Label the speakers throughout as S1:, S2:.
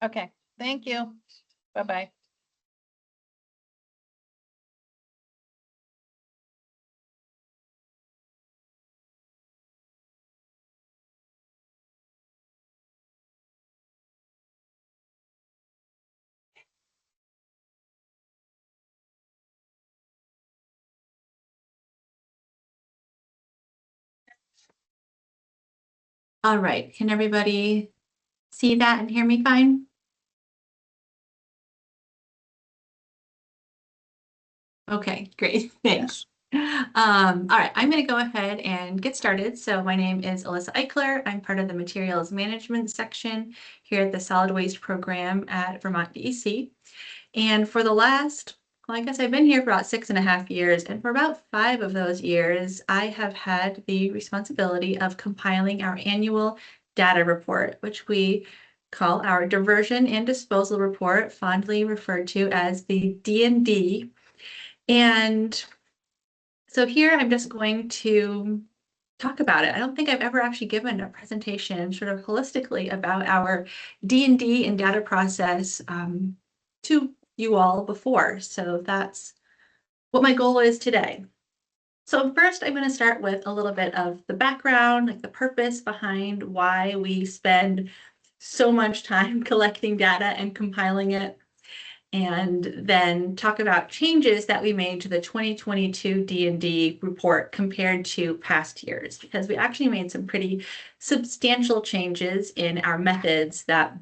S1: Okay, thank you. Bye-bye.
S2: All right, can everybody see that and hear me fine? Okay, great, thanks. All right, I'm going to go ahead and get started. So my name is Alyssa Eichler. I'm part of the materials management section here at the solid waste program at Vermont DEC. And for the last, well, I guess I've been here for about 6.5 years, and for about 5 of those years, I have had the responsibility of compiling our annual data report, which we call our diversion and disposal report, fondly referred to as the D&D. And so here I'm just going to talk about it. I don't think I've ever actually given a presentation sort of holistically about our D&D and data process to you all before. So that's what my goal is today. So first, I'm going to start with a little bit of the background, like the purpose behind why we spend so much time collecting data and compiling it, and then talk about changes that we made to the 2022 D&D report compared to past years, because we actually made some pretty substantial changes in our methods that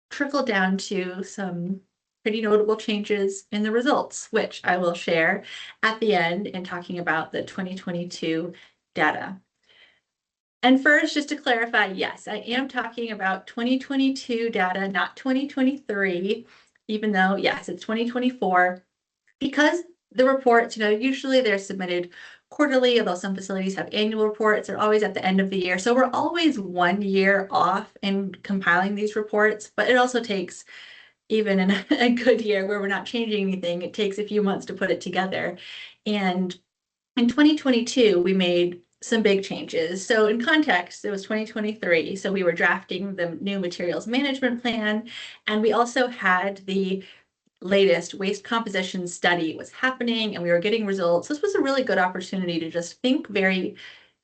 S2: trickle down to some pretty notable changes in the results, which I will share at the end in talking about the 2022 data. And first, just to clarify, yes, I am talking about 2022 data, not 2023, even though, yes, it's 2024, because the reports, usually they're submitted quarterly, although some facilities have annual reports. They're always at the end of the year. So we're always 1 year off in compiling these reports, but it also takes, even in a good year where we're not changing anything, it takes a few months to put it together. And in 2022, we made some big changes. So in context, it was 2023. So we were drafting the new materials management plan, and we also had the latest waste composition study was happening, and we were getting results. This was a really good opportunity to just think very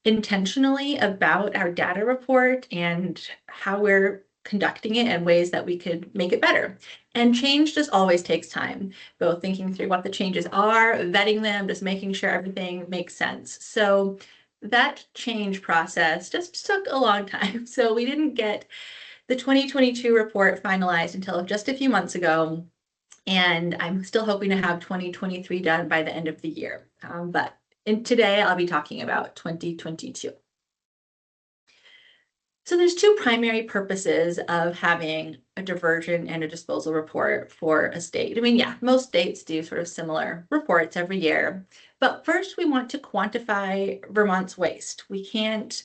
S2: intentionally about our data report and how we're conducting it and ways that we could make it better. And change just always takes time, both thinking through what the changes are, vetting them, just making sure everything makes sense. So that change process just took a long time. So we didn't get the 2022 report finalized until just a few months ago. And I'm still hoping to have 2023 done by the end of the year. But today I'll be talking about 2022. So there's two primary purposes of having a diversion and a disposal report for a state. I mean, yeah, most states do sort of similar reports every year. But first, we want to quantify Vermont's waste. We can't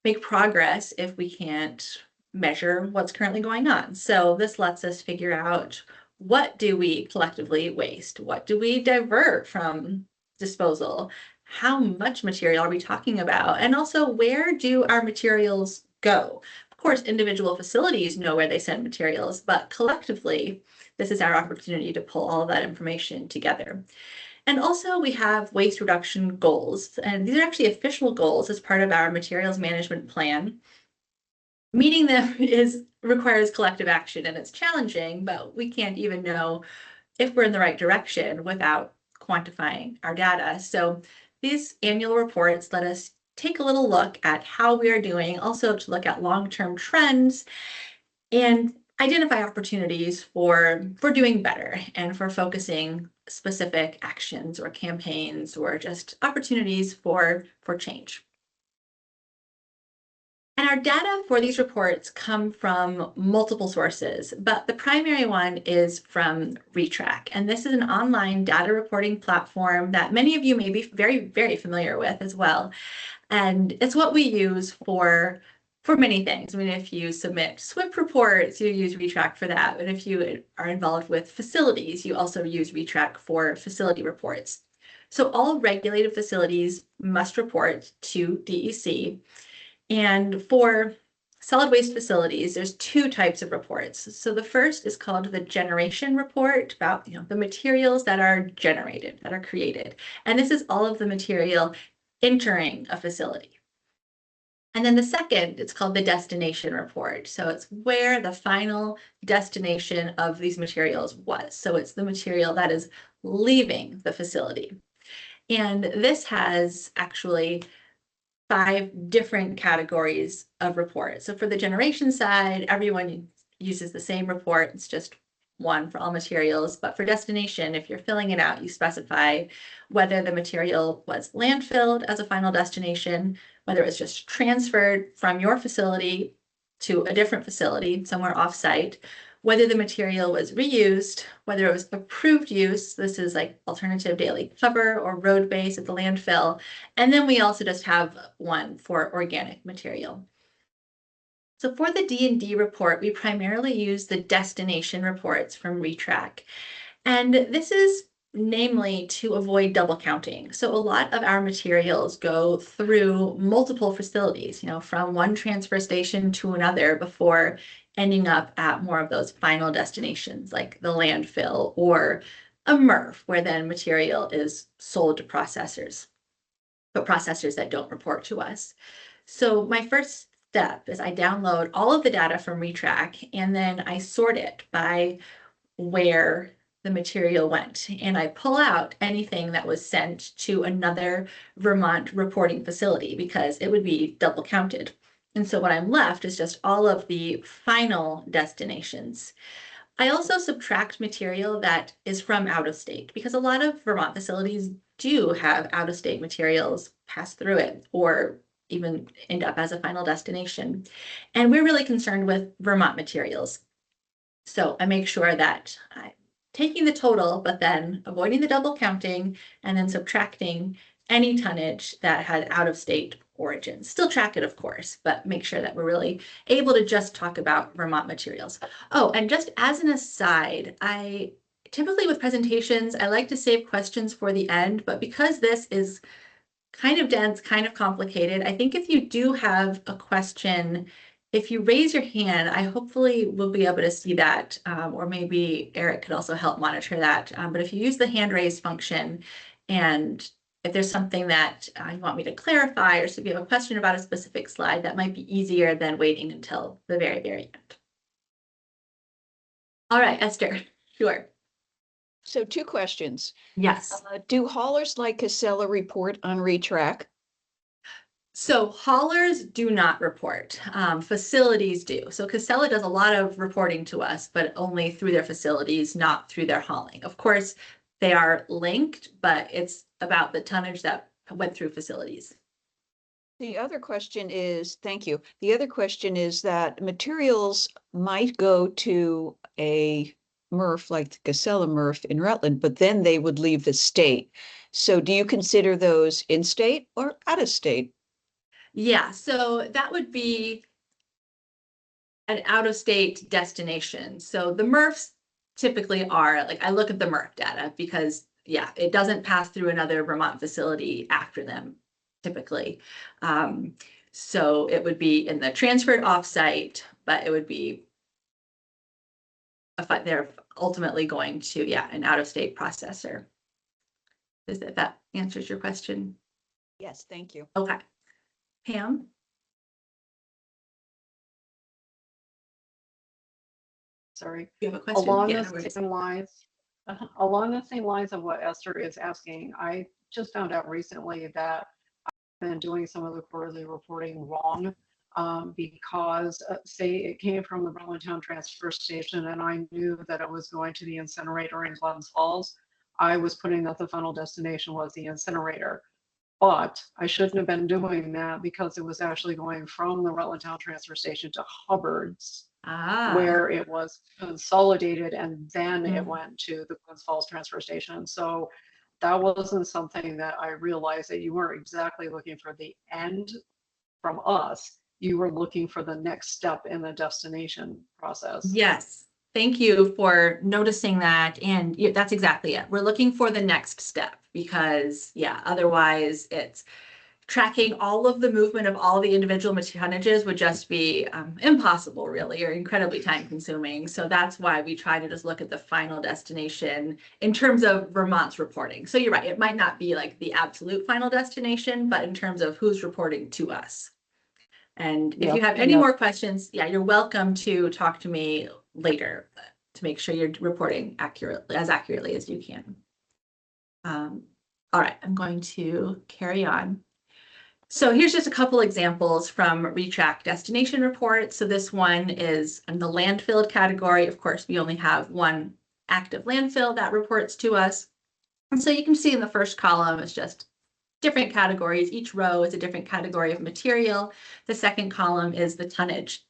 S2: make progress if we can't measure what's currently going on. So this lets us figure out, what do we collectively waste? What do we divert from disposal? How much material are we talking about? And also, where do our materials go? Of course, individual facilities know where they send materials, but collectively, this is our opportunity to pull all of that information together. And also we have waste reduction goals, and these are actually official goals as part of our materials management plan. Meeting them requires collective action, and it's challenging, but we can't even know if we're in the right direction without quantifying our data. So these annual reports let us take a little look at how we are doing, also to look at long-term trends and identify opportunities for doing better and for focusing specific actions or campaigns or just opportunities for change. And our data for these reports come from multiple sources, but the primary one is from Retrack. And this is an online data reporting platform that many of you may be very, very familiar with as well. And it's what we use for many things. I mean, if you submit SWIP reports, you use Retrack for that. But if you are involved with facilities, you also use Retrack for facility reports. So all regulated facilities must report to DEC. And for solid waste facilities, there's two types of reports. So the first is called the generation report, about the materials that are generated, that are created. And this is all of the material entering a facility. And then the second, it's called the destination report. So it's where the final destination of these materials was. So it's the material that is leaving the facility. And this has actually 5 different categories of reports. So for the generation side, everyone uses the same report. It's just one for all materials. But for destination, if you're filling it out, you specify whether the material was landfilled as a final destination, whether it's just transferred from your facility to a different facility somewhere off-site, whether the material was reused, whether it was approved use, this is like alternative daily cover or road base at the landfill. And then we also just have one for organic material. So for the D&D report, we primarily use the destination reports from ReTrack. And this is namely to avoid double counting. So a lot of our materials go through multiple facilities, from one transfer station to another before ending up at more of those final destinations like the landfill or a MRF, where then material is sold to processors, but processors that don't report to us. So my first step is I download all of the data from ReTrack and then I sort it by where the material went. And I pull out anything that was sent to another Vermont reporting facility because it would be double counted. And so what I'm left is just all of the final destinations. I also subtract material that is from out of state because a lot of Vermont facilities do have out of state materials pass through it or even end up as a final destination. And we're really concerned with Vermont materials. So I make sure that I'm taking the total, but then avoiding the double counting and then subtracting any tonnage that had out of state origin. Still track it, of course, but make sure that we're really able to just talk about Vermont materials. Oh, and just as an aside, I typically with presentations, I like to save questions for the end, but because this is kind of dense, kind of complicated, I think if you do have a question, if you raise your hand, I hopefully will be able to see that, or maybe Eric could also help monitor that. But if you use the hand raise function, and if there's something that you want me to clarify, or so if you have a question about a specific slide, that might be easier than waiting until the very, very end. All right, Esther, sure.
S3: So 2 questions.
S2: Yes.
S3: Do haulers like Casella report on ReTrack?
S2: So haulers do not report. Facilities do. So Casella does a lot of reporting to us, but only through their facilities, not through their hauling. Of course, they are linked, but it's about the tonnage that went through facilities.
S3: The other question is, thank you. The other question is that materials might go to a MRF like the Casella MRF in Rutland, but then they would leave the state. So do you consider those in state or out of state?
S2: Yeah, so that would be an out-of-state destination. So the MRFs typically are, like, I look at the MRF data because, yeah, it doesn't pass through another Vermont facility after them, typically. So it would be in the transferred offsite, but it would be they're ultimately going to, yeah, an out-of-state processor. Is that answers your question?
S3: Yes, thank you.
S2: Okay. Pam?
S4: Sorry.
S2: You have a question?
S4: Along
S2: Yeah,
S4: the same lines, along the same lines of what Esther is asking, I just found out recently that I've been doing some of the quarterly reporting wrong because say it came from the Berlintown transfer station and I knew that it was going to the incinerator in Glens Falls. I was putting that the final destination was the incinerator. But I shouldn't have been doing that because it was actually going from the Rutlandtown transfer station to Hubbard's, where it was consolidated and then it went to the Glens Falls transfer station. So that wasn't something that I realized, that you weren't exactly looking for the end from us. You were looking for the next step in the destination process.
S2: Yes. Thank you for noticing that. And that's exactly it. We're looking for the next step because, yeah, otherwise it's tracking all of the movement of all the individual tonnages would just be impossible, really, or incredibly time consuming. So that's why we try to just look at the final destination in terms of Vermont's reporting. So you're right, it might not be like the absolute final destination, but in terms of who's reporting to us. And if you have any more questions, yeah, you're welcome to talk to me later to make sure you're reporting as accurately as you can. All right, I'm going to carry on. So here's just a couple examples from retrack destination reports. So this one is in the landfill category. Of course, we only have one active landfill that reports to us. And so you can see in the first column, it's just different categories. Each row is a different category of material. The second column is the tonnage.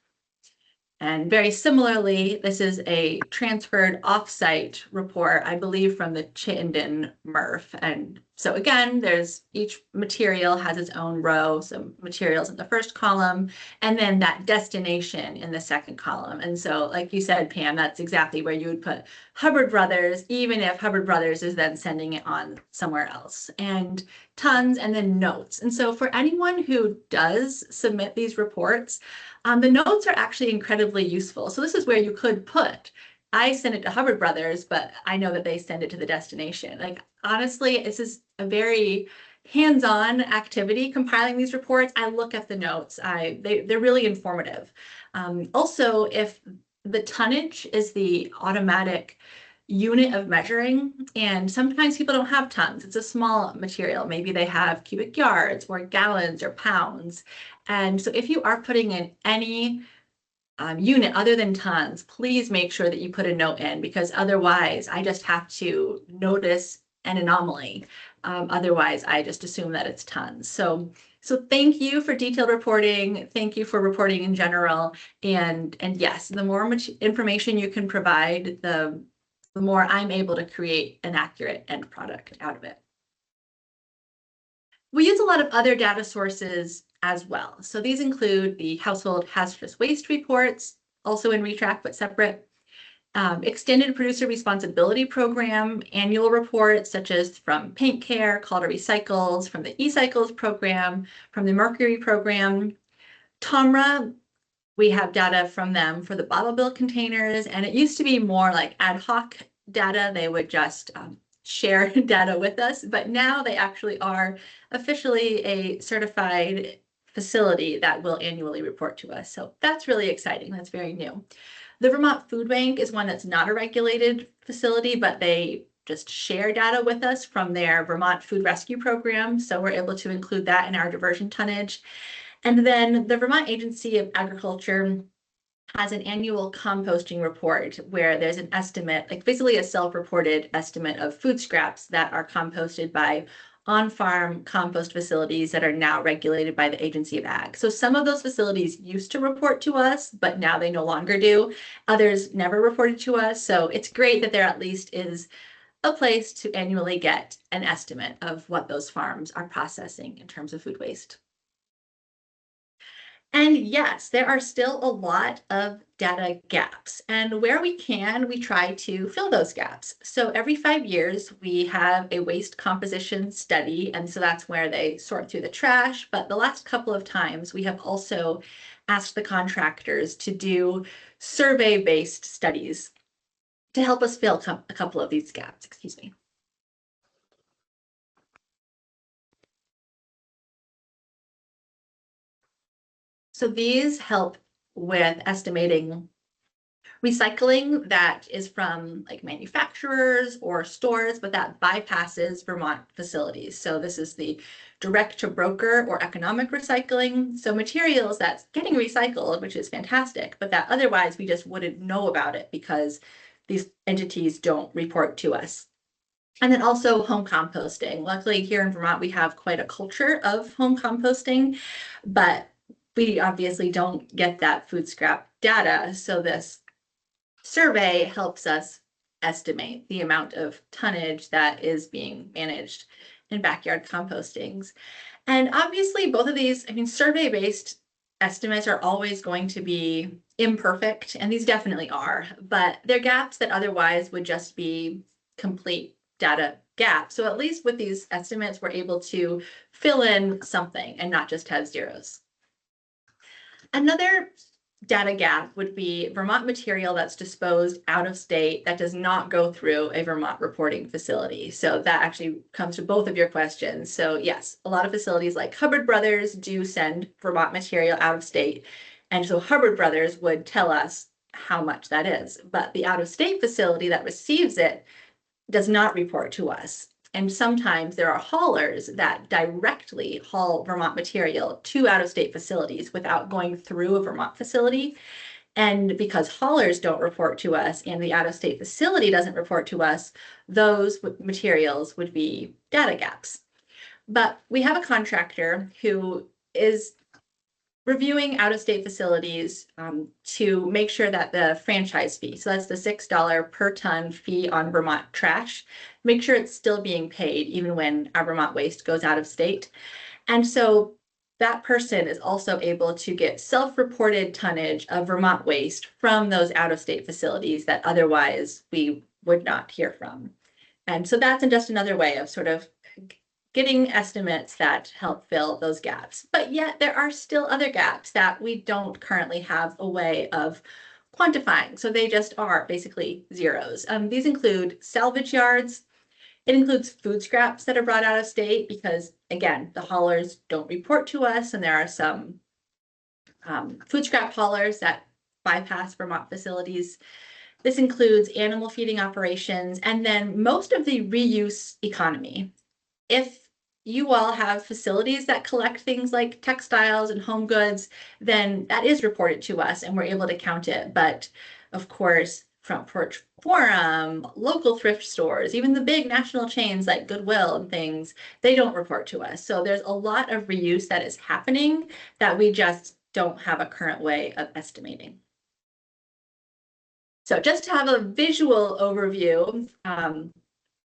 S2: And very similarly, this is a transferred offsite report, I believe, from the Chittenden MRF. And so again, there's each material has its own row, some materials in the first column, and then that destination in the second column. And so, like you said, Pam, that's exactly where you would put Hubbard Brothers, even if Hubbard Brothers is then sending it on somewhere else. And tons and then notes. And so for anyone who does submit these reports, the notes are actually incredibly useful. So this is where you could put, I send it to Hubbard Brothers, but I know that they send it to the destination. Like, honestly, this is a very hands-on activity compiling these reports. I look at the notes. They're really informative. Also, if the tonnage is the automatic unit of measuring, and sometimes people don't have tons. It's a small material. Maybe they have cubic yards or gallons or pounds. And so if you are putting in any unit other than tons, please make sure that you put a note in, because otherwise I just have to notice an anomaly. Otherwise, I just assume that it's tons. So thank you for detailed reporting. Thank you for reporting in general. And yes, the more information you can provide, the more I'm able to create an accurate end product out of it. We use a lot of other data sources as well. So these include the household hazardous waste reports, also in retrack but separate, extended producer responsibility program annual reports, such as from Paint Care, Call to Recycles, from the eCycles program, from the Mercury program. TOMRA, we have data from them for the bottle bill containers, and it used to be more like ad hoc data. They would just share data with us, but now they actually are officially a certified facility that will annually report to us. So that's really exciting. That's very new. The Vermont Food Bank is one that's not a regulated facility, but they just share data with us from their Vermont Food Rescue Program. So we're able to include that in our diversion tonnage. And then the Vermont Agency of Agriculture has an annual composting report where there's an estimate, like basically a self-reported estimate of food scraps that are composted by on-farm compost facilities that are now regulated by the Agency of Ag. So some of those facilities used to report to us, but now they no longer do. Others never reported to us. So it's great that there at least is a place to annually get an estimate of what those farms are processing in terms of food waste. And yes, there are still a lot of data gaps, and where we can, we try to fill those gaps. So every 5 years, we have a waste composition study, and so that's where they sort through the trash. But the last couple of times, we have also asked the contractors to do survey-based studies to help us fill a couple of these gaps, excuse me. So these help with estimating recycling that is from like manufacturers or stores, but that bypasses Vermont facilities. So this is the direct to broker or economic recycling. So materials that's getting recycled, which is fantastic, but that otherwise we just wouldn't know about it because these entities don't report to us. And then also home composting. Luckily here in Vermont, we have quite a culture of home composting, but we obviously don't get that food scrap data. So this survey helps us estimate the amount of tonnage that is being managed in backyard compostings. And obviously both of these, I mean, survey-based estimates are always going to be imperfect, and these definitely are, but they're gaps that otherwise would just be complete data gaps. So at least with these estimates, we're able to fill in something and not just have zeros. Another data gap would be Vermont material that's disposed out of state that does not go through a Vermont reporting facility. So that actually comes to both of your questions. So yes, a lot of facilities like Hubbard Brothers do send Vermont material out of state. And so Hubbard Brothers would tell us how much that is. But the out of state facility that receives it does not report to us. And sometimes there are haulers that directly haul Vermont material to out-of-state facilities without going through a Vermont facility. And because haulers don't report to us and the out-of-state facility doesn't report to us, those materials would be data gaps. But we have a contractor who is reviewing out-of-state facilities to make sure that the franchise fee, so that's the $6 per ton fee on Vermont trash, make sure it's still being paid even when our Vermont waste goes out of state. And so that person is also able to get self-reported tonnage of Vermont waste from those out-of-state facilities that otherwise we would not hear from. And so that's just another way of sort of getting estimates that help fill those gaps. But yet there are still other gaps that we don't currently have a way of quantifying. So they just are basically zeros. These include salvage yards. It includes food scraps that are brought out of state because, again, the haulers don't report to us, and there are some food scrap haulers that bypass Vermont facilities. This includes animal feeding operations, and then most of the reuse economy. If you all have facilities that collect things like textiles and home goods, then that is reported to us and we're able to count it. But of course, Front Porch Forum, local thrift stores, even the big national chains like Goodwill and things, they don't report to us. So there's a lot of reuse that is happening that we just don't have a current way of estimating. So just to have a visual overview,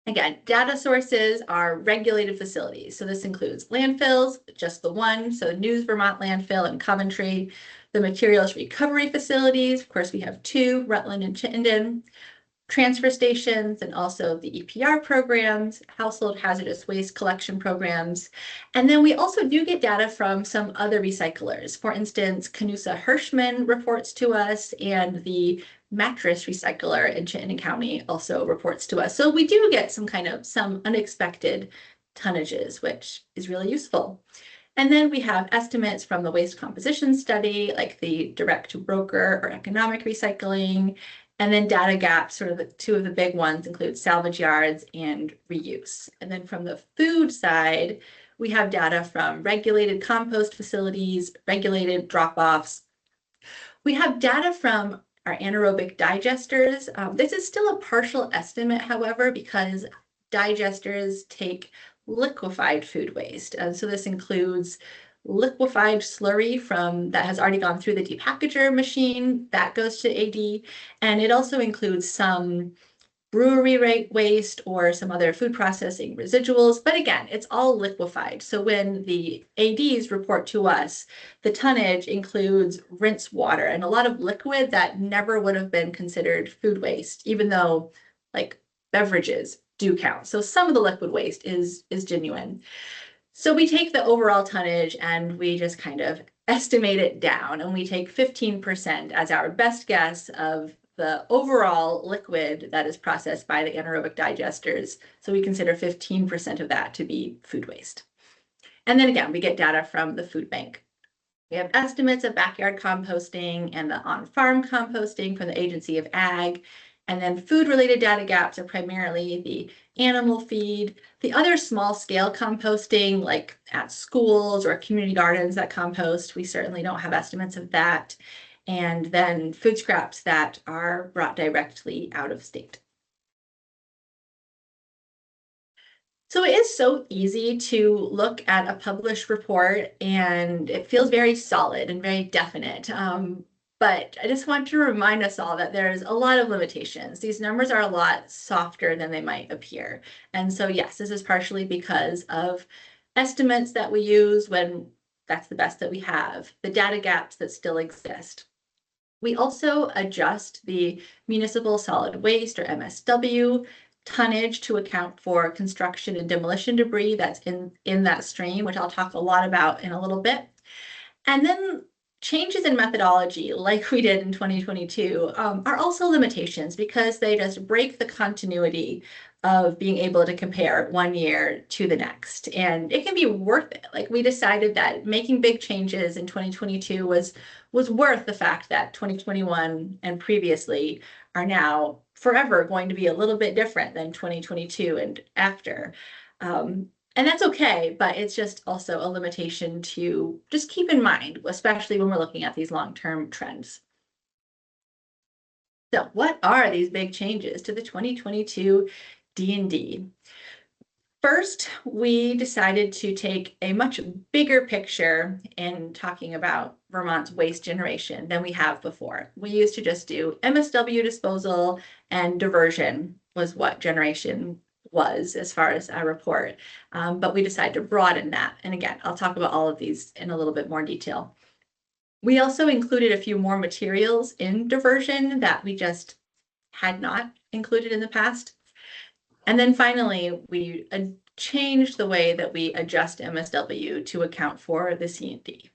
S2: again, data sources are regulated facilities. So this includes landfills, just the one. So News Vermont landfill in Coventry, the materials recovery facilities. Of course, we have two, Rutland and Chittenden, transfer stations, and also the EPR programs, household hazardous waste collection programs. And then we also do get data from some other recyclers. For instance, Canusa Hirschman reports to us, and the mattress recycler in Chittenden County also reports to us. So we do get some unexpected tonnages, which is really useful. And then we have estimates from the waste composition study, like the direct to broker or economic recycling. And then data gaps, sort of the two of the big ones include salvage yards and reuse. And then from the food side, we have data from regulated compost facilities, regulated drop-offs. We have data from our anaerobic digesters. This is still a partial estimate, however, because digesters take liquefied food waste. And so this includes liquefied slurry that has already gone through the depackager machine that goes to AD. And it also includes some brewery waste or some other food processing residuals. But again, it's all liquefied. So when the ADs report to us, the tonnage includes rinse water and a lot of liquid that never would have been considered food waste, even though like beverages do count. So some of the liquid waste is genuine. So we take the overall tonnage and we just kind of estimate it down, and we take 15% as our best guess of the overall liquid that is processed by the anaerobic digesters. So we consider 15% of that to be food waste. And then again, we get data from the food bank. We have estimates of backyard composting and the on-farm composting from the Agency of Ag. And then food-related data gaps are primarily the animal feed, the other small-scale composting, like at schools or community gardens that compost. We certainly don't have estimates of that. And then food scraps that are brought directly out of state. So it is so easy to look at a published report and it feels very solid and very definite. But I just want to remind us all that there's a lot of limitations. These numbers are a lot softer than they might appear. And so yes, this is partially because of estimates that we use when that's the best that we have, the data gaps that still exist. We also adjust the municipal solid waste or MSW tonnage to account for construction and demolition debris that's in that stream, which I'll talk a lot about in a little bit. And then changes in methodology, like we did in 2022, are also limitations because they just break the continuity of being able to compare one year to the next. And it can be worth it. Like, we decided that making big changes in 2022 was worth the fact that 2021 and previously are now forever going to be a little bit different than 2022 and after. And that's okay, but it's just also a limitation to just keep in mind, especially when we're looking at these long-term trends. So what are these big changes to the 2022 D&D? First, we decided to take a much bigger picture in talking about Vermont's waste generation than we have before. We used to just do MSW disposal, and diversion was what generation was as far as our report. But we decided to broaden that. And again, I'll talk about all of these in a little bit more detail. We also included a few more materials in diversion that we just had not included in the past. And then finally, we changed the way that we adjust MSW to account for the C&D.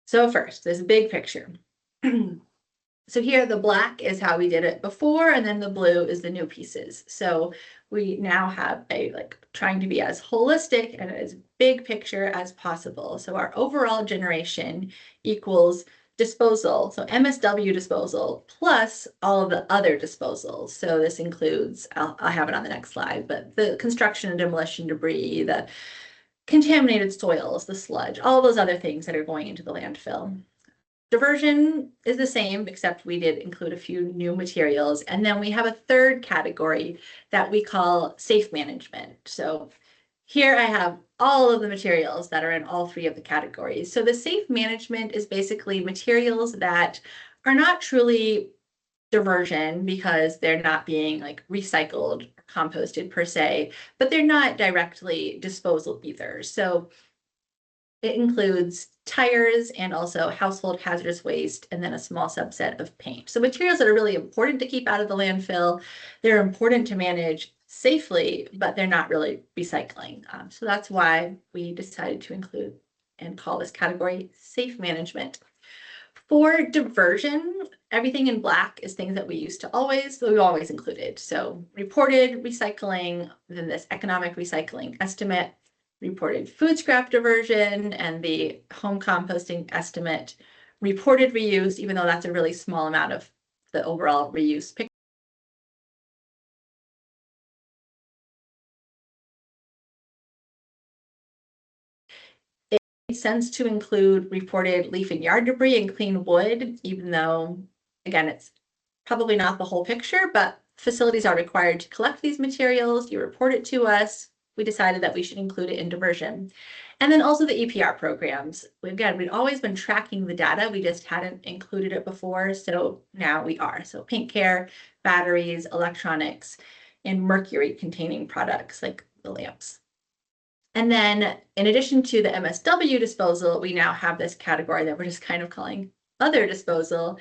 S2: So first, this big picture. So here, the black is how we did it before, and then the blue is the new pieces. So we now have trying to be as holistic and as big picture as possible. So our overall generation equals disposal, so MSW disposal, plus all of the other disposals. So this includes, I'll have it on the next slide, but the construction and demolition debris, the contaminated soils, the sludge, all those other things that are going into the landfill. Diversion is the same, except we did include a few new materials. And then we have a third category that we call safe management. So here I have all of the materials that are in all three of the categories. So the safe management is basically materials that are not truly diversion because they're not being recycled or composted per se, but they're not directly disposal either. So it includes tires and also household hazardous waste, and then a small subset of paint. So materials that are really important to keep out of the landfill, they're important to manage safely, but they're not really recycling. So that's why we decided to include and call this category safe management. For diversion, everything in black is things that we always included. So reported recycling, then this economic recycling estimate, reported food scrap diversion, and the home composting estimate, reported reuse, even though that's a really small amount of the overall reuse picture. It makes sense to include reported leaf and yard debris and clean wood, even though, again, it's probably not the whole picture, but facilities are required to collect these materials. You report it to us. We decided that we should include it in diversion. And then also the EPR programs. Again, we'd always been tracking the data. We just hadn't included it before. So now we are. So paint care, batteries, electronics, and mercury containing products like the lamps. And then in addition to the MSW disposal, we now have this category that we're just kind of calling other disposal.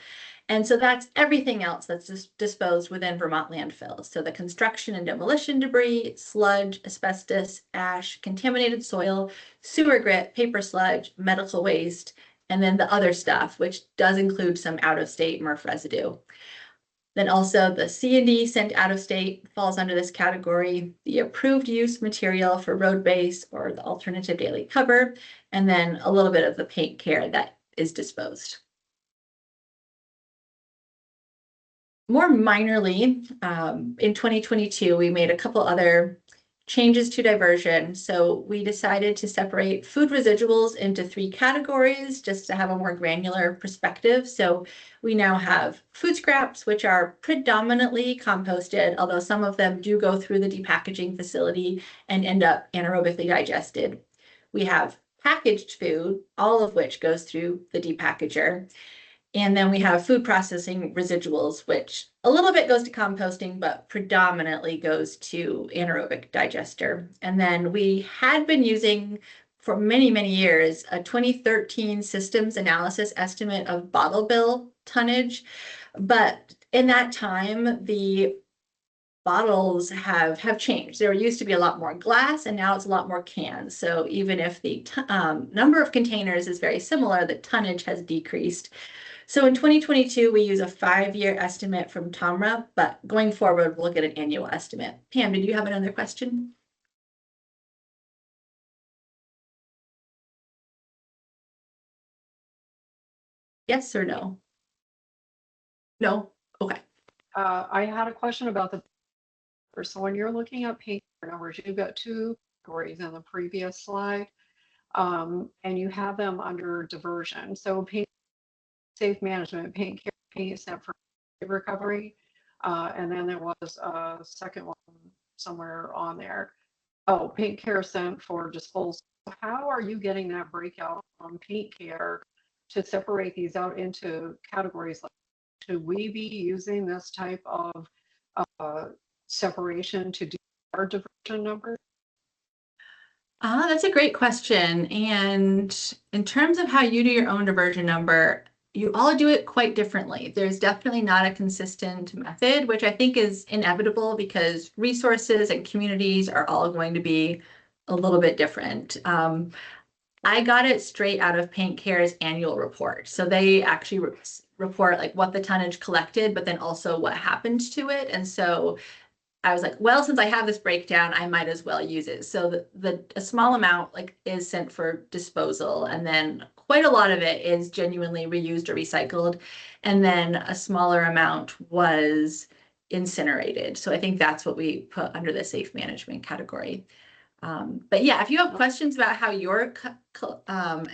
S2: And so that's everything else that's just disposed within Vermont landfills. So the construction and demolition debris, sludge, asbestos, ash, contaminated soil, sewer grit, paper sludge, medical waste, and then the other stuff, which does include some out-of-state MRF residue. Then also the C&D sent out of state falls under this category, the approved use material for road base or the alternative daily cover, and then a little bit of the paint care that is disposed. More minorly, in 2022, we made a couple other changes to diversion. So we decided to separate food residuals into 3 categories just to have a more granular perspective. So we now have food scraps, which are predominantly composted, although some of them do go through the depackaging facility and end up anaerobically digested. We have packaged food, all of which goes through the depackager. And then we have food processing residuals, which a little bit goes to composting, but predominantly goes to anaerobic digester. And then we had been using for many, many years a 2013 systems analysis estimate of bottle bill tonnage. But in that time, the bottles have changed. There used to be a lot more glass and now it's a lot more cans. So even if the number of containers is very similar, the tonnage has decreased. So in 2022, we use a 5-year estimate from TOMRA, but going forward, we'll get an annual estimate. Pam, did you have another question? Yes or no? No? Okay.
S4: I had a question about so when you're looking at paint numbers, you've got two categories in the previous slide, and you have them under diversion. So paint safe management, paint care, paint sent for recovery, and then there was a second one somewhere on there. Oh, paint care sent for disposal. How are you getting that breakout from paint care to separate these out into categories? Like, should we be using this type of separation to do our diversion numbers?
S2: That's a great question. And in terms of how you do your own diversion number, you all do it quite differently. There's definitely not a consistent method, which I think is inevitable because resources and communities are all going to be a little bit different. I got it straight out of Paint Care's annual report. So they actually report like what the tonnage collected, but then also what happened to it. And so I was like, well, since I have this breakdown, I might as well use it. So a small amount like is sent for disposal, and then quite a lot of it is genuinely reused or recycled, and then a smaller amount was incinerated. So I think that's what we put under the safe management category. But yeah, if you have questions about how you're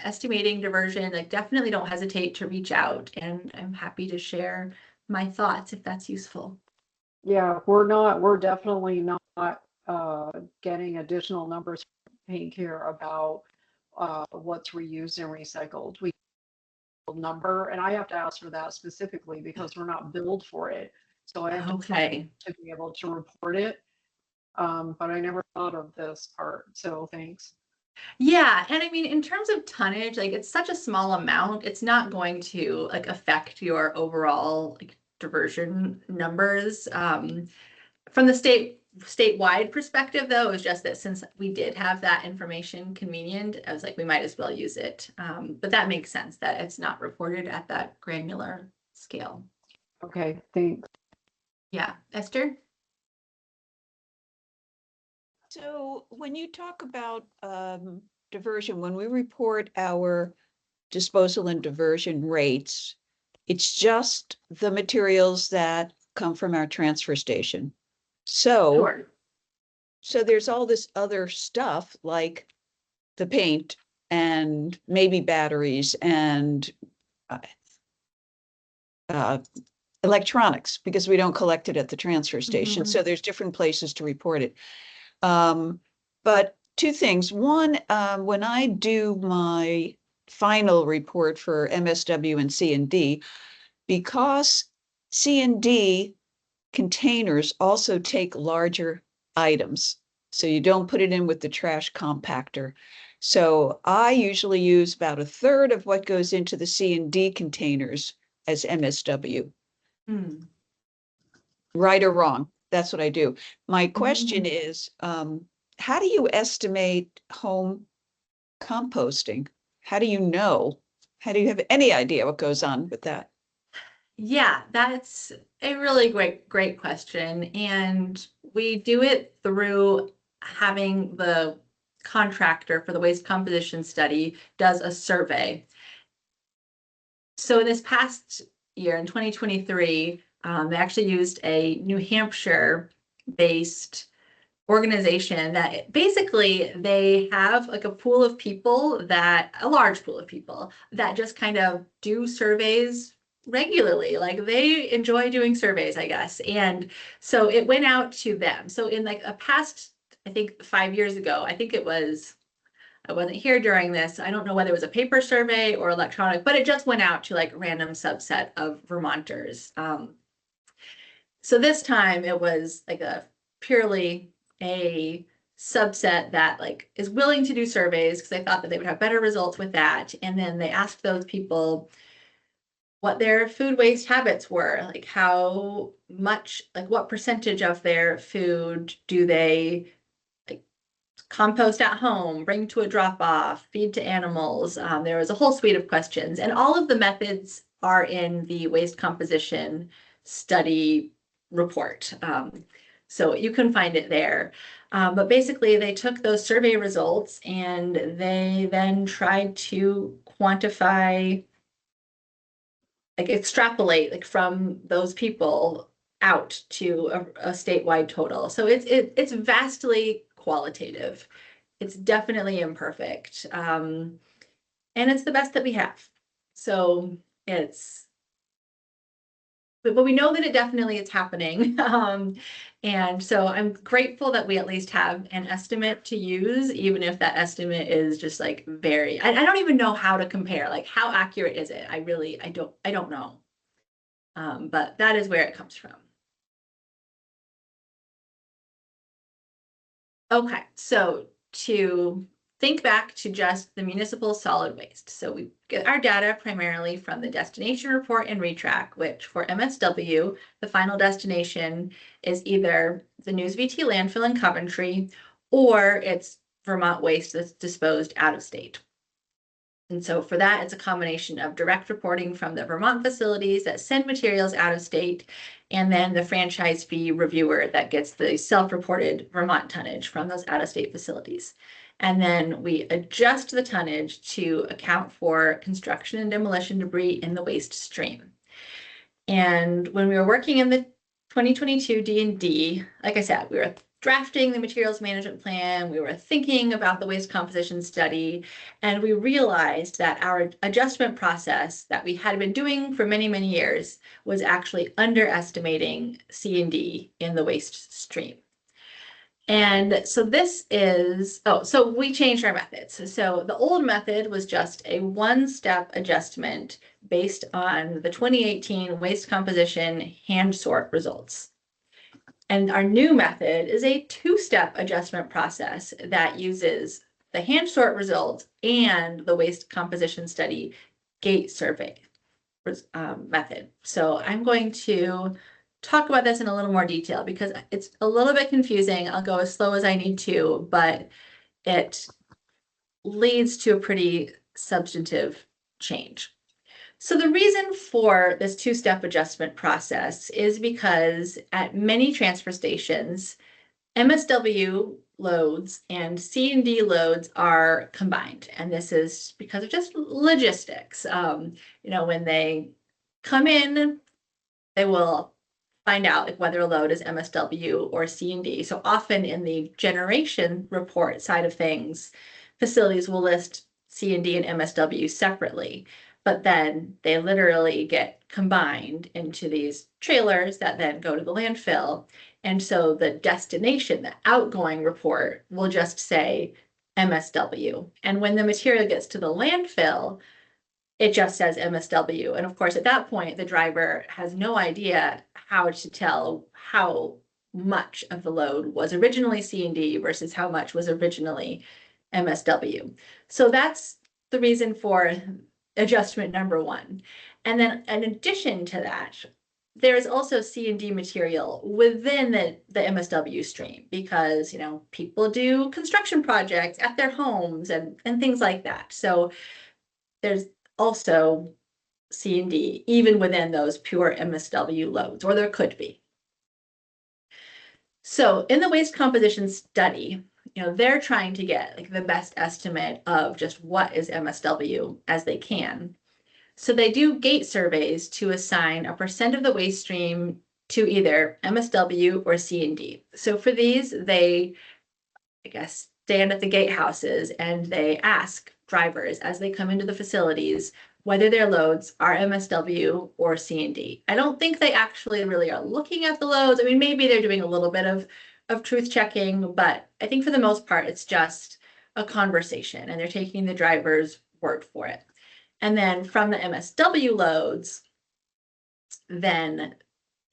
S2: estimating diversion, like definitely don't hesitate to reach out, and I'm happy to share my thoughts if that's useful.
S4: Yeah, we're definitely not getting additional numbers from Paint Care about what's reused and recycled. We number, and I have to ask for that specifically because we're not billed for it. So I have
S2: Okay.
S4: to be able to report it. But I never thought of this part, so thanks.
S2: Yeah, and I mean, in terms of tonnage, like it's such a small amount, it's not going to like affect your overall like diversion numbers. From the statewide perspective, though, it was just that since we did have that information convenient, I was like, we might as well use it. But that makes sense that it's not reported at that granular scale.
S4: Okay, thanks.
S2: Yeah, Esther?
S3: So when you talk about diversion, when we report our disposal and diversion rates, it's just the materials that come from our transfer station. So,
S2: Sure.
S3: so there's all this other stuff like the paint and maybe batteries and electronics, because we don't collect it at the transfer station. So there's different places to report it. But two things. One, when I do my final report for MSW and C&D, because C&D containers also take larger items, so you don't put it in with the trash compactor. So I usually use about a third of what goes into the C&D containers as MSW.
S2: Hmm.
S3: Right or wrong, that's what I do. My question is, how do you estimate home composting? How do you know? How do you have any idea what goes on with that?
S2: Yeah, that's a really great question. And we do it through having the contractor for the waste composition study does a survey. So in this past year, in 2023, they actually used a New Hampshire-based organization that basically they have like a pool of people a large pool of people that just kind of do surveys regularly. Like they enjoy doing surveys, I guess. And so it went out to them. So in like a past, I think 5 years ago, I wasn't here during this. I don't know whether it was a paper survey or electronic, but it just went out to like random subset of Vermonters. So this time it was like purely a subset that like is willing to do surveys because they thought that they would have better results with that. And then they asked those people, what their food waste habits were, like how much, like what percentage of their food do they like compost at home, bring to a drop off, feed to animals. There was a whole suite of questions, and all of the methods are in the waste composition study report. So you can find it there. But basically, they took those survey results and they then tried to quantify, like extrapolate, like from those people out to a statewide total. So it's vastly qualitative. It's definitely imperfect. And it's the best that we have. So it's, but we know that it definitely is happening. And so I'm grateful that we at least have an estimate to use, even if that estimate is just like very, I don't even know how to compare, like how accurate is it? I don't know. But that is where it comes from. Okay, so to think back to just the municipal solid waste. So we get our data primarily from the destination report and retrack, which for MSW, the final destination is either the News VT landfill in Coventry, or it's Vermont waste that's disposed out of state. And so for that, it's a combination of direct reporting from the Vermont facilities that send materials out of state, and then the franchise fee reviewer that gets the self-reported Vermont tonnage from those out-of-state facilities. And then we adjust the tonnage to account for construction and demolition debris in the waste stream. And when we were working in the 2022 D&D, like I said, we were drafting the materials management plan, we were thinking about the waste composition study, and we realized that our adjustment process that we had been doing for many, many years was actually underestimating C&D in the waste stream. And so this is, so we changed our methods. So the old method was just a one-step adjustment based on the 2018 waste composition hand sort results. And our new method is a two-step adjustment process that uses the hand sort results and the waste composition study gate survey method. So I'm going to talk about this in a little more detail because it's a little bit confusing. I'll go as slow as I need to, but it leads to a pretty substantive change. So the reason for this two-step adjustment process is because at many transfer stations, MSW loads and C&D loads are combined. And this is because of just logistics. When they come in, they will find out like whether a load is MSW or C&D. So often in the generation report side of things, facilities will list C&D and MSW separately, but then they literally get combined into these trailers that then go to the landfill. And so the destination, the outgoing report will just say MSW. And when the material gets to the landfill, it just says MSW. And of course, at that point, the driver has no idea how to tell how much of the load was originally C&D versus how much was originally MSW. So that's the reason for adjustment number one. And then in addition to that, there's also C&D material within the MSW stream because, people do construction projects at their homes and things like that. So there's also C&D even within those pure MSW loads, or there could be. So in the waste composition study, they're trying to get like the best estimate of just what is MSW as they can. So they do gate surveys to assign a percent of the waste stream to either MSW or C&D. So for these, they, stand at the gatehouses and they ask drivers as they come into the facilities whether their loads are MSW or C&D. I don't think they actually really are looking at the loads. I mean, maybe they're doing a little bit of truth checking, but I think for the most part, it's just a conversation and they're taking the driver's word for it. And then from the MSW loads, then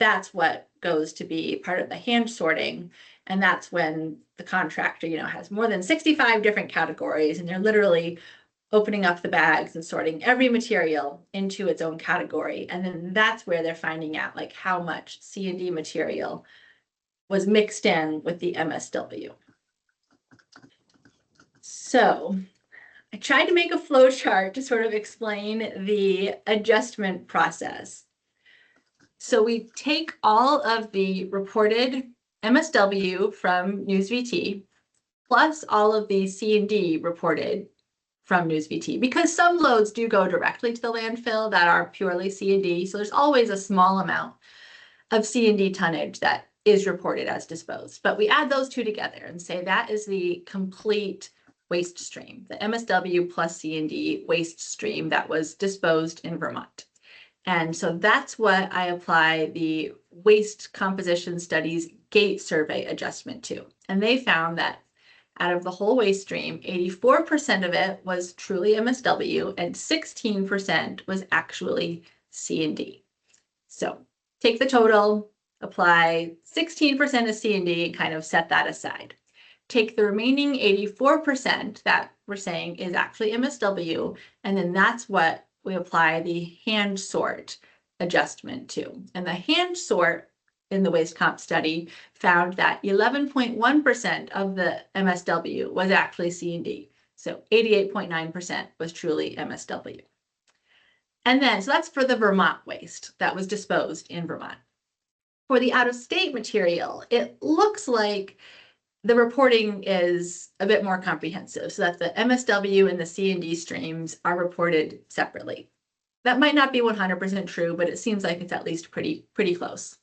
S2: that's what goes to be part of the hand sorting. And that's when the contractor, has more than 65 different categories and they're literally opening up the bags and sorting every material into its own category. And then that's where they're finding out like how much C&D material was mixed in with the MSW. So I tried to make a flow chart to sort of explain the adjustment process. So we take all of the reported MSW from NewsVT plus all of the C&D reported from NewsVT, because some loads do go directly to the landfill that are purely C&D. So there's always a small amount of C&D tonnage that is reported as disposed. But we add those two together and say that is the complete waste stream, the MSW plus C&D waste stream that was disposed in Vermont. And so that's what I apply the Waste Composition Studies Gate Survey adjustment to. And they found that out of the whole waste stream, 84% of it was truly MSW and 16% was actually C&D. So take the total, apply 16% of C&D and kind of set that aside. Take the remaining 84% that we're saying is actually MSW, and then that's what we apply the hand sort adjustment to. And the hand sort in the waste comp study found that 11.1% of the MSW was actually C&D. So 88.9% was truly MSW. And then, so that's for the Vermont waste that was disposed in Vermont. For the out-of-state material, it looks like the reporting is a bit more comprehensive, so that the MSW and the C&D streams are reported separately. That might not be 100% true, but it seems like it's at least pretty close.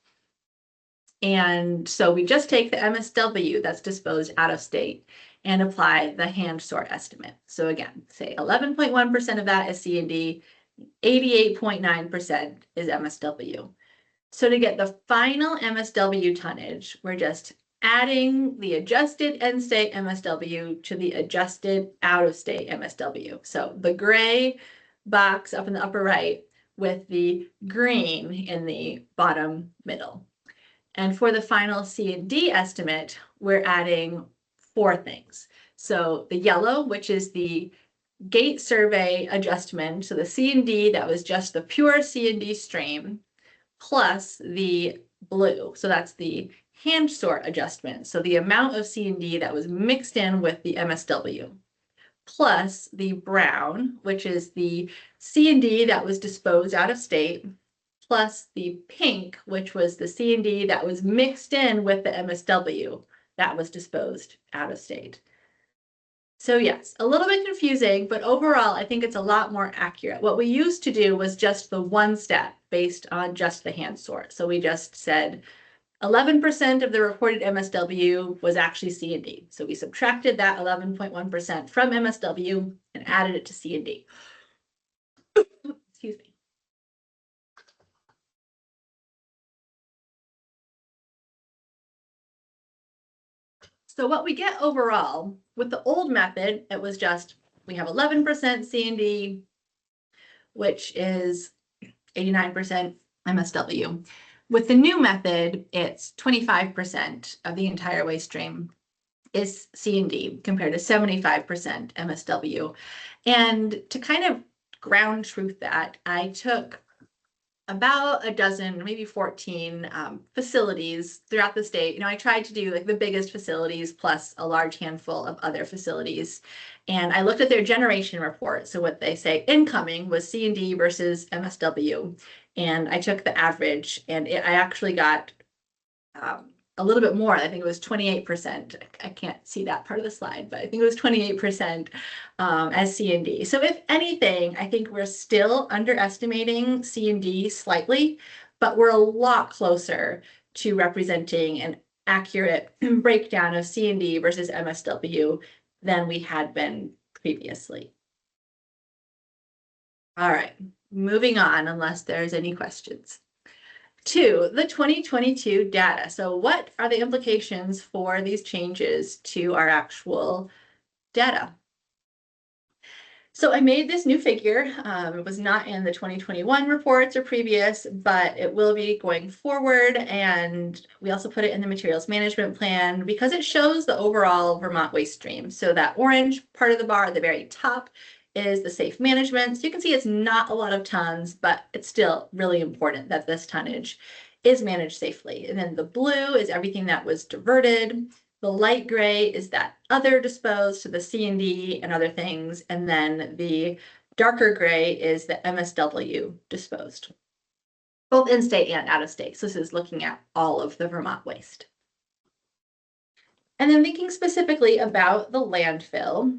S2: And so we just take the MSW that's disposed out of state and apply the hand sort estimate. So again, say 11.1% of that is C&D, 88.9% is MSW. So to get the final MSW tonnage, we're just adding the adjusted in-state MSW to the adjusted out-of-state MSW. So the gray box up in the upper right with the green in the bottom middle. And for the final C&D estimate, we're adding 4 things. So the yellow, which is the gate survey adjustment, so the C&D that was just the pure C&D stream, plus the blue, so that's the hand sort adjustment, so the amount of C&D that was mixed in with the MSW, plus the brown, which is the C&D that was disposed out of state, plus the pink, which was the C&D that was mixed in with the MSW that was disposed out of state. So yes, a little bit confusing, but overall, I think it's a lot more accurate. What we used to do was just the one step based on just the hand sort. So we just said 11% of the reported MSW was actually C&D. So we subtracted that 11.1% from MSW and added it to C&D. Excuse me. So what we get overall with the old method, it was just, we have 11% C&D, which is 89% MSW. With the new method, it's 25% of the entire waste stream is C&D compared to 75% MSW. And to kind of ground truth that, I took about a dozen, maybe 14 facilities throughout the state. You know, I tried to do like the biggest facilities plus a large handful of other facilities. And I looked at their generation report. So what they say incoming was C&D versus MSW. And I took the average and I actually got a little bit more. I think it was 28%. I can't see that part of the slide, but I think it was 28% as C&D. So if anything, I think we're still underestimating C&D slightly, but we're a lot closer to representing an accurate breakdown of C&D versus MSW than we had been previously. All right, moving on, unless there's any questions. 2, the 2022 data. So what are the implications for these changes to our actual data? So I made this new figure. It was not in the 2021 reports or previous, but it will be going forward. And we also put it in the materials management plan because it shows the overall Vermont waste stream. So that orange part of the bar at the very top is the safe management. So you can see it's not a lot of tons, but it's still really important that this tonnage is managed safely. And then the blue is everything that was diverted. The light gray is that other disposed, so the C&D and other things. And then the darker gray is the MSW disposed, both in state and out of state. So this is looking at all of the Vermont waste. And then thinking specifically about the landfill,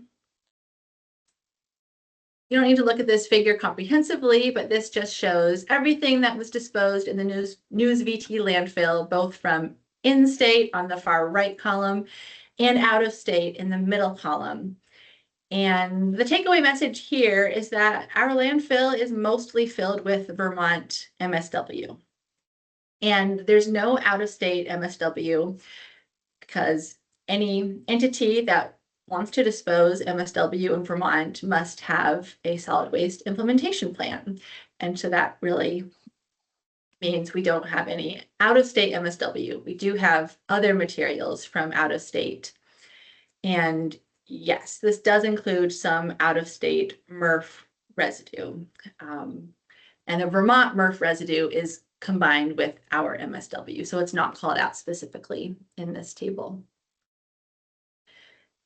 S2: you don't need to look at this figure comprehensively, but this just shows everything that was disposed in the News VT landfill, both from in-state on the far right column and out of state in the middle column. And the takeaway message here is that our landfill is mostly filled with Vermont MSW. And there's no out-of-state MSW because any entity that wants to dispose MSW in Vermont must have a solid waste implementation plan. And so that really means we don't have any out-of-state MSW. We do have other materials from out of state. And yes, this does include some out-of-state MRF residue. And the Vermont MRF residue is combined with our MSW, so it's not called out specifically in this table.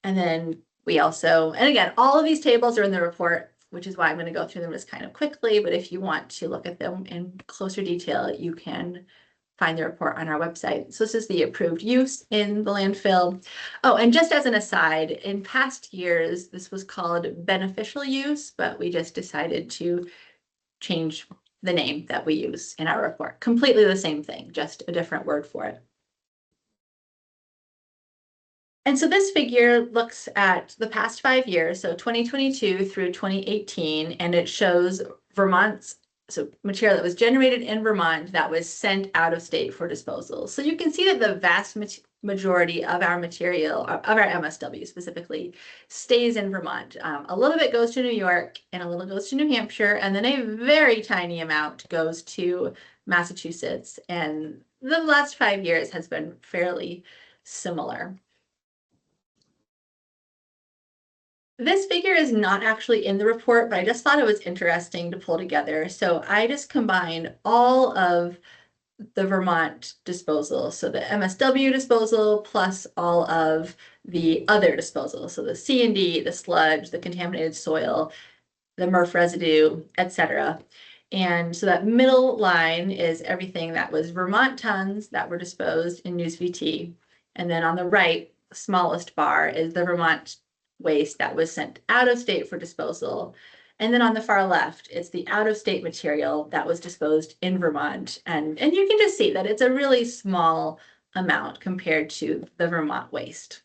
S2: And then we also, and again, all of these tables are in the report, which is why I'm going to go through them just kind of quickly, but if you want to look at them in closer detail, you can find the report on our website. So this is the approved use in the landfill. Oh, and just as an aside, in past years, this was called beneficial use, but we just decided to change the name that we use in our report. Completely the same thing, just a different word for it. And so this figure looks at the past 5 years, so 2022 through 2018, and it shows Vermont's material that was generated in Vermont that was sent out of state for disposal. So you can see that the vast majority of our material, of our MSW specifically, stays in Vermont. A little bit goes to New York and a little goes to New Hampshire, and then a very tiny amount goes to Massachusetts. And the last 5 years has been fairly similar. This figure is not actually in the report, but I just thought it was interesting to pull together. So I just combined all of the Vermont disposal. So the MSW disposal plus all of the other disposal. So the C&D, the sludge, the contaminated soil, the MRF residue, etc. And so that middle line is everything that was Vermont tons that were disposed in News VT. And then on the right, the smallest bar is the Vermont waste that was sent out of state for disposal. And then on the far left, it's the out of state material that was disposed in Vermont. And you can just see that it's a really small amount compared to the Vermont waste.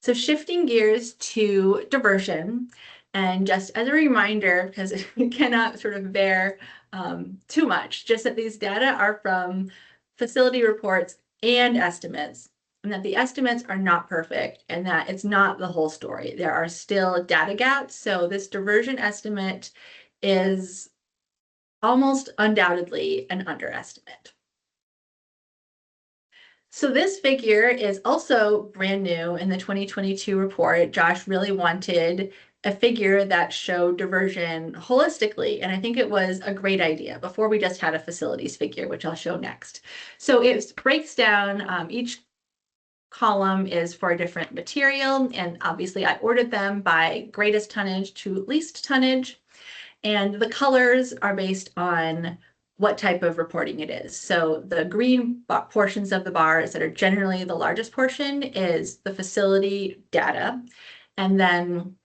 S2: So shifting gears to diversion, and just as a reminder, because it cannot sort of bear too much, just that these data are from facility reports and estimates, and that the estimates are not perfect and that it's not the whole story. There are still data gaps. So this diversion estimate is almost undoubtedly an underestimate. So this figure is also brand new in the 2022 report. Josh really wanted a figure that showed diversion holistically, and I think it was a great idea before we just had a facilities figure, which I'll show next. So it breaks down each column is for a different material, and obviously I ordered them by greatest tonnage to least tonnage, and the colors are based on what type of reporting it is. So the green portions of the bars that are generally the largest portion is the facility data, and then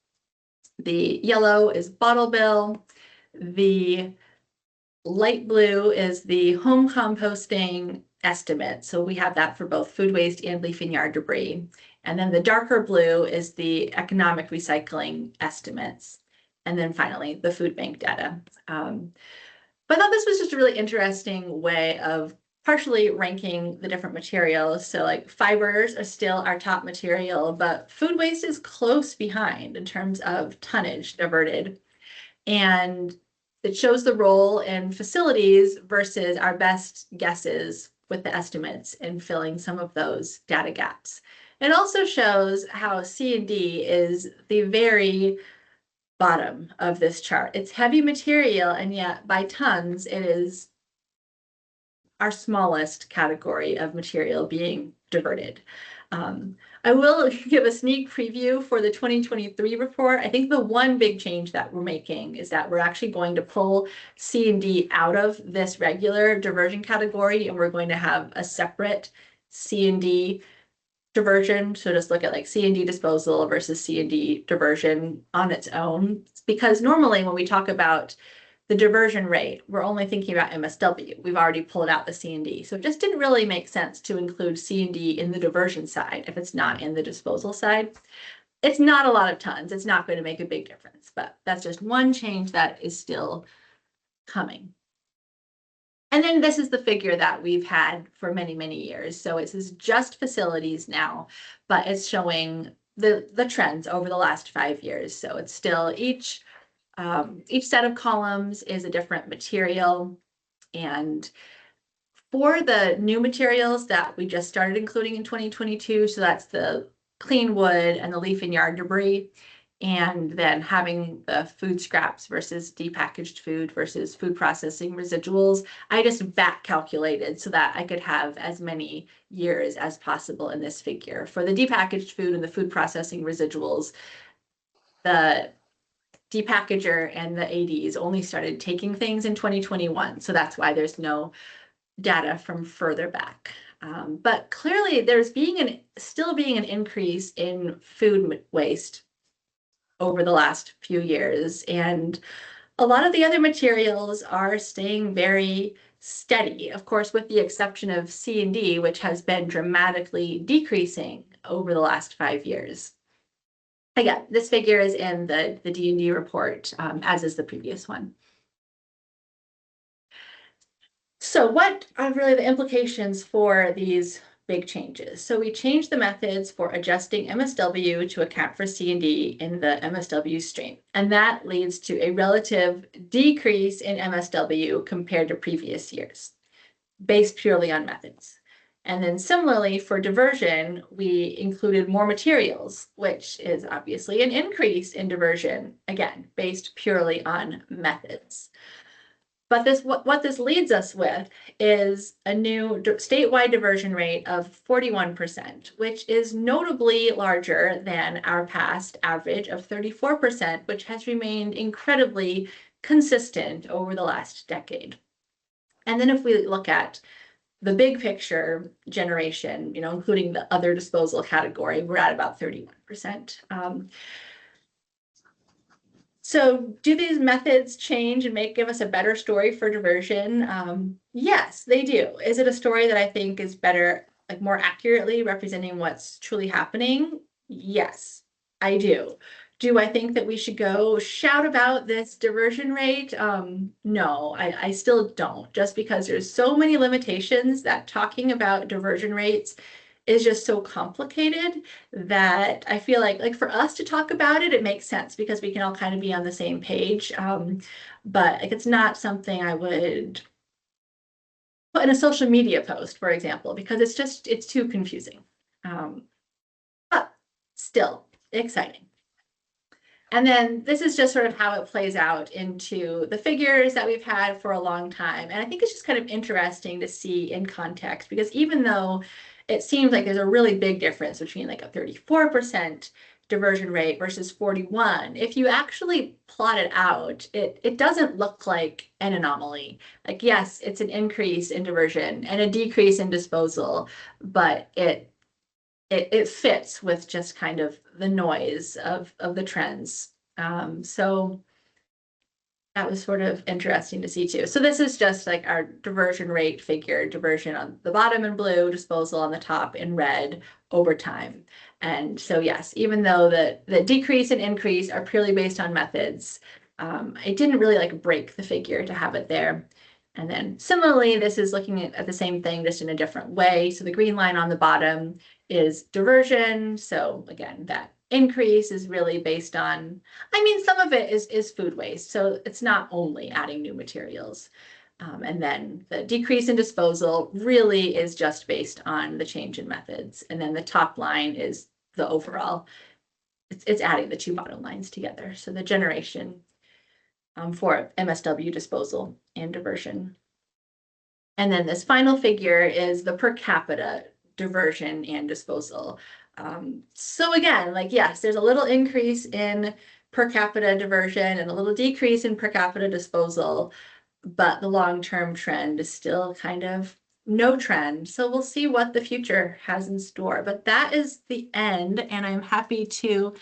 S2: the yellow is bottle bill, the light blue is the home composting estimate. So we have that for both food waste and leaf and yard debris. And then the darker blue is the economic recycling estimates. And then finally, the food bank data. But I thought this was just a really interesting way of partially ranking the different materials. So like fibers are still our top material, but food waste is close behind in terms of tonnage diverted. And it shows the role in facilities versus our best guesses with the estimates in filling some of those data gaps. It also shows how C&D is the very bottom of this chart. It's heavy material, and yet by tons, it is our smallest category of material being diverted. I will give a sneak preview for the 2023 report. I think the one big change that we're making is that we're actually going to pull C&D out of this regular diversion category, and we're going to have a separate C&D diversion. So just look at like C&D disposal versus C&D diversion on its own. Because normally when we talk about the diversion rate, we're only thinking about MSW. We've already pulled out the C&D. So it just didn't really make sense to include C&D in the diversion side if it's not in the disposal side. It's not a lot of tons. It's not going to make a big difference, but that's just one change that is still coming. And then this is the figure that we've had for many, many years. So it is just facilities now, but it's showing the trends over the last 5 years. So it's still each set of columns is a different material. And for the new materials that we just started including in 2022, so that's the clean wood and the leaf and yard debris, and then having the food scraps versus depackaged food versus food processing residuals, I just back calculated so that I could have as many years as possible in this figure. For the depackaged food and the food processing residuals, the depackager and the ADs only started taking things in 2021. So that's why there's no data from further back. But clearly there's still being an increase in food waste over the last few years. And a lot of the other materials are staying very steady, of course, with the exception of C&D, which has been dramatically decreasing over the last 5 years. Again, this figure is in the D&D report, as is the previous one. So what are really the implications for these big changes? So we changed the methods for adjusting MSW to account for C&D in the MSW stream, and that leads to a relative decrease in MSW compared to previous years, based purely on methods. And then similarly for diversion, we included more materials, which is obviously an increase in diversion, again, based purely on methods. But what this leads us with is a new statewide diversion rate of 41%, which is notably larger than our past average of 34%, which has remained incredibly consistent over the last decade. And then if we look at the big picture generation, including the other disposal category, we're at about 31%. So do these methods change and give us a better story for diversion? Yes, they do. Is it a story that I think is better, like more accurately representing what's truly happening? Yes, I do. Do I think that we should go shout about this diversion rate? No, I still don't, just because there's so many limitations that talking about diversion rates is just so complicated that I feel like for us to talk about it, it makes sense because we can all kind of be on the same page. But like, it's not something I would put in a social media post, for example, because it's too confusing. But still exciting. And then this is just sort of how it plays out into the figures that we've had for a long time. And I think it's just kind of interesting to see in context, because even though it seems like there's a really big difference between like a 34% diversion rate versus 41, if you actually plot it out, it doesn't look like an anomaly. Like, yes, it's an increase in diversion and a decrease in disposal, but it fits with just kind of the noise of the trends. So that was sort of interesting to see too. So this is just like our diversion rate figure, diversion on the bottom in blue, disposal on the top in red over time. And so yes, even though the decrease and increase are purely based on methods, it didn't really like break the figure to have it there. And then similarly, this is looking at the same thing, just in a different way. So the green line on the bottom is diversion. So again, that increase is really based on, some of it is food waste. So it's not only adding new materials. And then the decrease in disposal really is just based on the change in methods. And then the top line is the overall, it's adding the two bottom lines together. So the generation for MSW disposal and diversion. And then this final figure is the per capita diversion and disposal. So again, like, yes, there's a little increase in per capita diversion and a little decrease in per capita disposal, but the long-term trend is still kind of no trend. So we'll see what the future has in store. But that is the end, and I'm happy to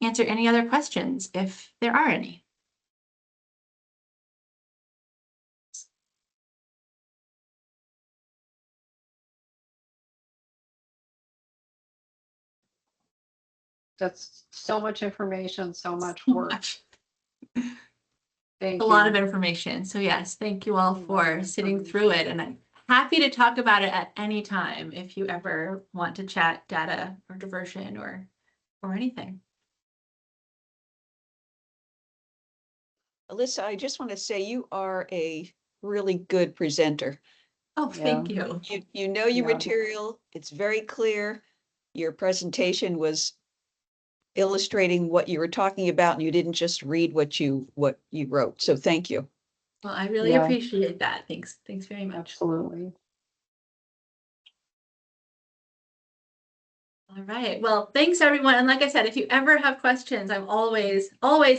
S2: answer any other questions if there are any.
S4: That's so much information, so much
S2: So
S4: work.
S2: much.
S4: Thank
S2: A
S4: you.
S2: lot of information. So yes, thank you all
S4: A lot
S2: for
S4: of
S2: sitting through it. And I'm happy to talk about it at any time if you ever want to chat data or diversion or anything.
S3: Alyssa, I just want to say you are a really good presenter.
S2: Oh, thank
S4: Yeah.
S2: you.
S3: You know your
S4: Yeah.
S3: material, it's very clear. Your presentation was illustrating what you were talking about, and you didn't just read what you wrote. So thank you.
S2: Well, I really
S4: Yeah.
S2: appreciate that. Thanks. Thanks very much.
S4: Absolutely.
S2: All right. Well, thanks everyone. And like I said, if you ever have questions, I'm always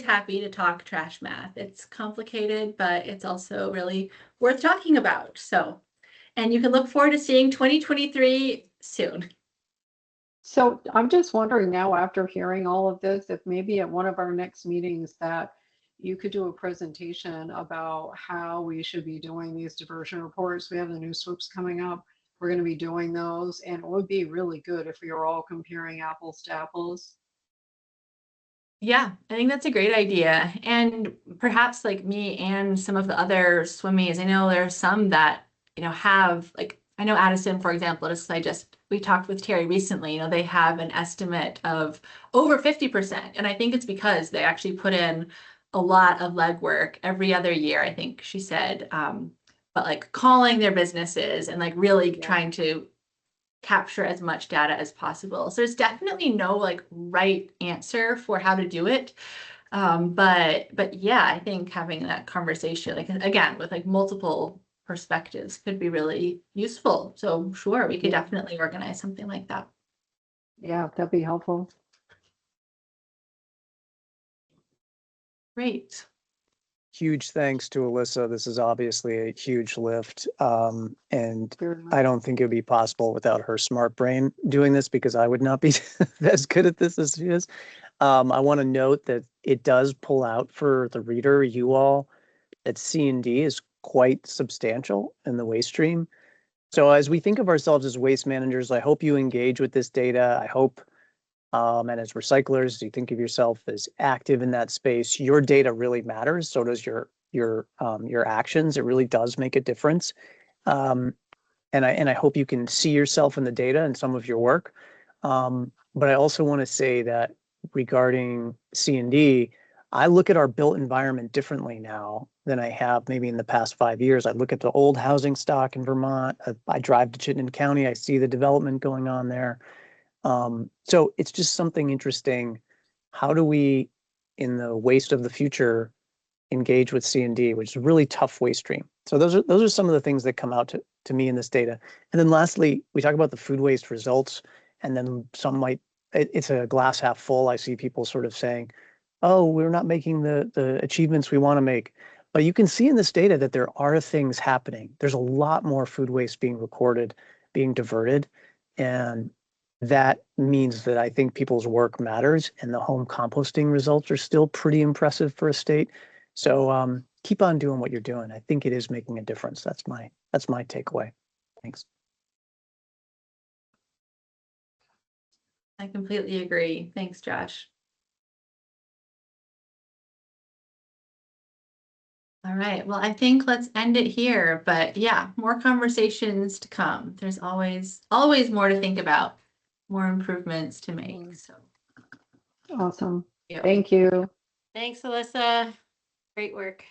S2: happy to talk trash math. It's complicated, but it's also really worth talking about. So, and you can look forward to seeing 2023 soon.
S4: So I'm just wondering now, after hearing all of this, if maybe at one of our next meetings that you could do a presentation about how we should be doing these diversion reports. We have the new swoops coming up. We're going to be doing those, and it would be really good if we were all comparing apples to apples.
S2: Yeah, I think that's a great idea. And perhaps like me and some of the other swimmies, I know there are some that, have like, I know Addison, for example, we talked with Terry recently, they have an estimate of over 50%. And I think it's because they actually put in a lot of legwork every other year, I think she said, but like calling their businesses and like really trying to capture as much data as possible. So there's definitely no like right answer for how to do it. But yeah, I think having that conversation, like again, with like multiple perspectives could be really useful. So sure, we could definitely organize something like that.
S4: Yeah, that'd be helpful.
S2: Great.
S5: Huge thanks to Alyssa. This is obviously a huge lift. And
S4: Very much.
S5: I don't think it would be possible without her smart brain doing this because I would not be as good at this as she is. I want to note that it does pull out for the reader, you all, that C&D is quite substantial in the waste stream. So as we think of ourselves as waste managers, I hope you engage with this data. I hope, and as recyclers, you think of yourself as active in that space. Your data really matters. So does your actions. It really does make a difference. And I hope you can see yourself in the data and some of your work. But I also want to say that regarding C&D, I look at our built environment differently now than I have maybe in the past 5 years. I look at the old housing stock in Vermont. I drive to Chittenden County. I see the development going on there. So it's just something interesting. How do we, in the waste of the future, engage with C&D, which is a really tough waste stream? So those are some of the things that come out to me in this data. And then lastly, we talk about the food waste results, and then it's a glass half full. I see people sort of saying, oh, we're not making the achievements we want to make. But you can see in this data that there are things happening. There's a lot more food waste being recorded, being diverted. And that means that I think people's work matters, and the home composting results are still pretty impressive for a state. So keep on doing what you're doing. I think it is making a difference. That's my takeaway. Thanks.
S2: I completely agree. Thanks, Josh. All right. Well, I think let's end it here. But yeah, more conversations to come. There's always more to think about, more improvements to make. So
S4: Awesome.
S2: yeah.
S4: Thank you.
S2: Thanks, Alyssa. Great work.